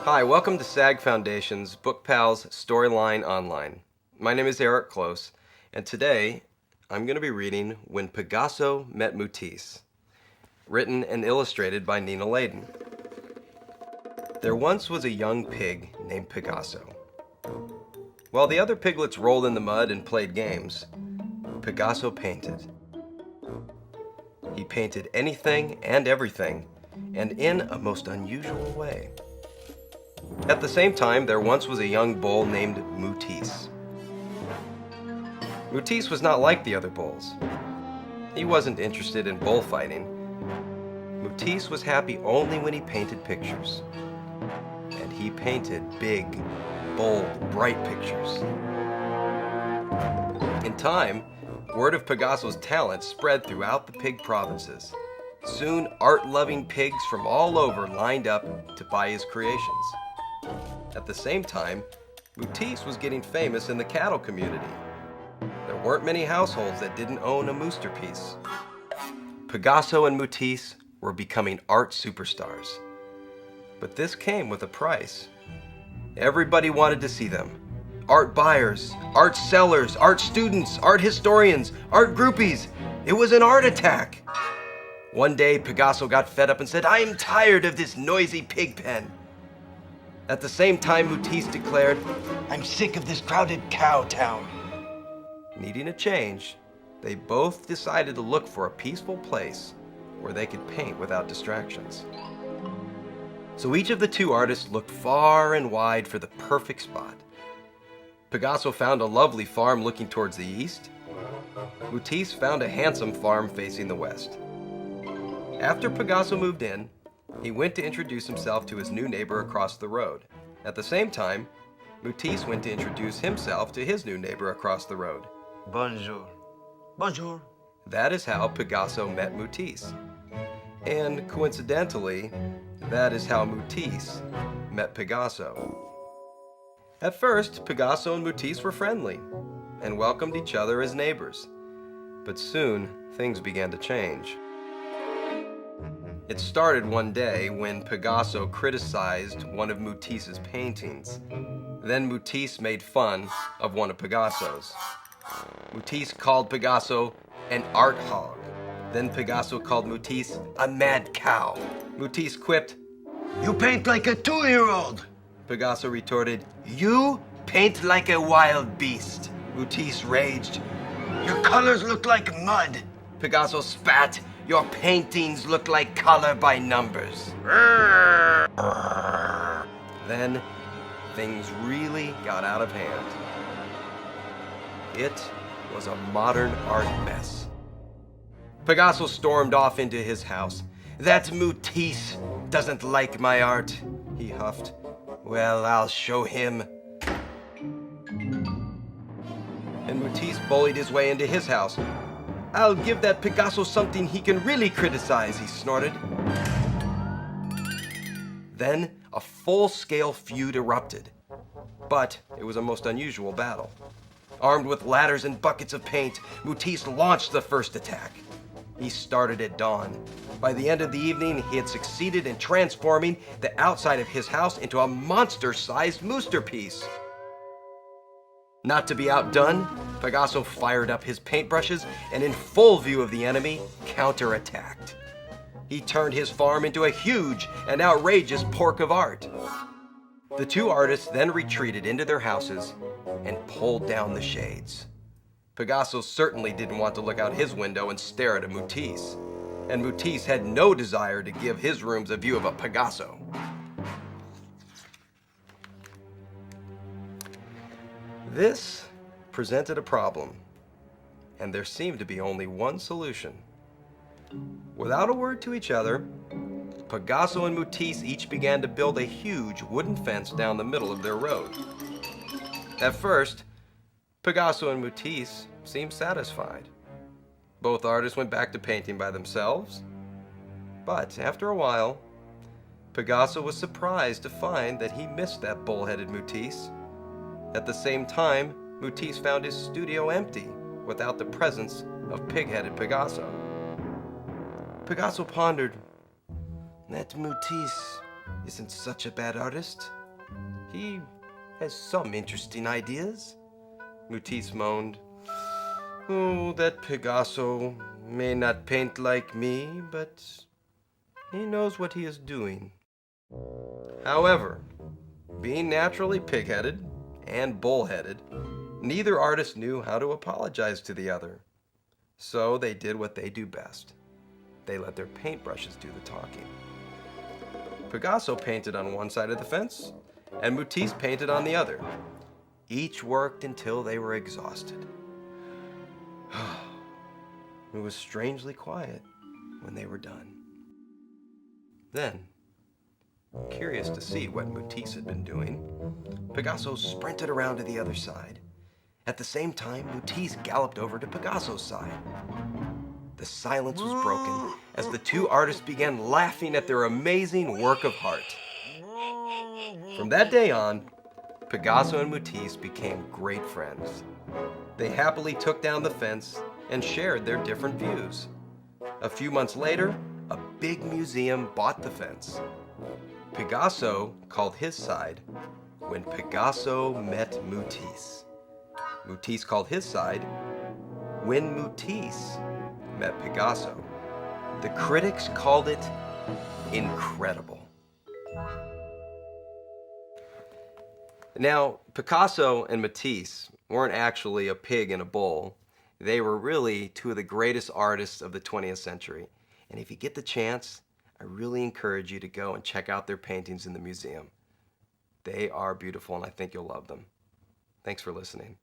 Hi, welcome to SAG Foundation's Book Pals Storyline Online. My name is Eric Close, and today I'm going to be reading When Pigasso Met Mootisse, written and illustrated by Nina Laden. There once was a young pig named Pigasso. While the other piglets rolled in the mud and played games, Pigasso painted. He painted anything and everything, and in a most unusual way. At the same time, there once was a young bull named Mootisse. Mootisse was not like the other bulls. He wasn't interested in bullfighting. Mootisse was happy only when he painted pictures. And he painted big, bold, bright pictures. In time, word of Pigasso's talent spread throughout the pig provinces. Soon, art-loving pigs from all over lined up to buy his creations. At the same time, Mootisse was getting famous in the cattle community. There weren't many households that didn't own a moosterpiece. Pigasso and Mootisse were becoming art superstars. But this came with a price. Everybody wanted to see them. Art buyers, art sellers, art students, art historians, art groupies. It was an art attack. One day, Pigasso got fed up and said, "I am tired of this noisy pig pen." At the same time, Mootisse declared, "I'm sick of this crowded cow town." Needing a change, they both decided to look for a peaceful place where they could paint without distractions. So each of the two artists looked far and wide for the perfect spot. Pigasso found a lovely farm looking towards the east. Mootisse found a handsome farm facing the west. After Pigasso moved in, he went to introduce himself to his new neighbor across the road. At the same time, Mootisse went to introduce himself to his new neighbor across the road. Bonjour. Bonjour. That is how Pigasso met Mootisse. And coincidentally, that is how Mootisse met Pigasso. At first, Pigasso and Mootisse were friendly and welcomed each other as neighbors. But soon, things began to change. It started one day when Pigasso criticized one of Mootisse's paintings. Then Mootisse made fun of one of Pigasso's. Mootisse called Pigasso an art hog. Then Pigasso called Mootisse a mad cow. Mootisse quipped, You paint like a 2-year-old. Pigasso retorted, "You paint like a wild beast." Mootisse raged, Your colors look like mud. Pigasso spat, "Your paintings look like color by numbers." Then, things really got out of hand. It was a modern art mess. Pigasso stormed off into his house. "That Mootisse doesn't like my art," he huffed. "Well, I'll show him." And Mootisse bullied his way into his house. "I'll give that Pigasso something he can really criticize," he snorted. Then a full-scale feud erupted. But it was a most unusual battle. Armed with ladders and buckets of paint, Mootisse launched the first attack. He started at dawn. By the end of the evening, he had succeeded in transforming the outside of his house into a monster-sized moosterpiece. Not to be outdone, Pigasso fired up his paintbrushes and in full view of the enemy, counterattacked. He turned his farm into a huge and outrageous pork of art. The two artists then retreated into their houses and pulled down the shades. Pigasso certainly didn't want to look out his window and stare at a Mootisse, and Mootisse had no desire to give his rooms a view of a Pigasso. This presented a problem, and there seemed to be only one solution. Without a word to each other, Pigasso and Mootisse each began to build a huge wooden fence down the middle of their road. At first, Pigasso and Mootisse seemed satisfied. Both artists went back to painting by themselves, but after a while, Pigasso was surprised to find that he missed that bull-headed Mootisse. At the same time, Mootisse found his studio empty without the presence of pig-headed Pigasso. Pigasso pondered, That Mootisse isn't such a bad artist. He has some interesting ideas. Mootisse moaned. Oh, that Pigasso may not paint like me, but he knows what he is doing. However, being naturally pig-headed and bull-headed, neither artist knew how to apologize to the other. So they did what they do best. They let their paintbrushes do the talking. Pigasso painted on one side of the fence, and Mootisse painted on the other. Each worked until they were exhausted. It was strangely quiet when they were done. Then, curious to see what Mootisse had been doing, Pigasso sprinted around to the other side. At the same time, Mootisse galloped over to Pigasso's side. The silence was broken as the two artists began laughing at their amazing work of art. From that day on, Pigasso and Mootisse became great friends. They happily took down the fence and shared their different views. A few months later, a big museum bought the fence. Pigasso called his side When Pigasso Met Mootisse. Mootisse called his side When Mootisse Met Pigasso. The critics called it incredible. Now, Picasso and Matisse weren't actually a pig and a bull. They were really two of the greatest artists of the 20th century. And if you get the chance, I really encourage you to go and check out their paintings in the museum. They are beautiful and I think you'll love them. Thanks for listening.